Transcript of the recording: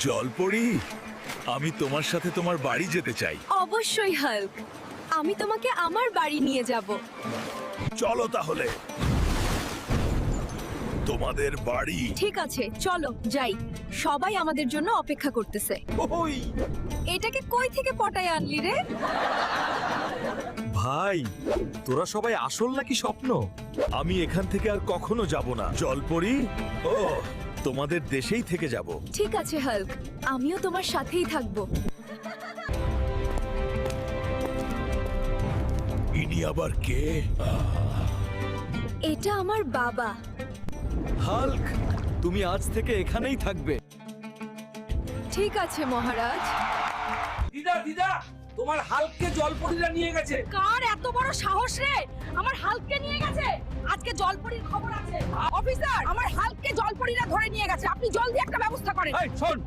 জলপরি, আমি তোমার সাথে তোমার বাড়ি যেতে চাই। অবশ্যই হাল্ক, আমি তোমাকে আমার বাড়ি নিয়ে যাব। চলো তাহলে তোমাদের বাড়ি। ঠিক আছে, চলো যাই। সবাই আমাদের জন্য অপেক্ষা করতেছে। ওই এটাকে কই থেকে পটায় আনলি রে? ভাই, তোরা সবাই আসল নাকি স্বপ্ন? আমি এখান থেকে আর কখনো যাব না। জলপরি, ও তোমাদের দেশেই থেকে যাব। ঠিক আছে হাল্ক, আমিও তোমার সাথেই থাকবো। ইনি আবার কে? এটা আমার বাবা। হাল্ক, তুমি আজ থেকে এখানেই থাকবে। ঠিক আছে মহারাজ। দিদা দিদা, তোমার হাল্ককে জলপরীরা নিয়ে গেছে। কার এত বড় সাহস রে আমার হাল্ককে নিয়ে গেছে? আজকে জলপরীর খবর আছে। অফিসার, আমার হাল্ককে জলপরীরা ধরে নিয়ে গেছে, আপনি জলদি একটা ব্যবস্থা করেন। এই শোন,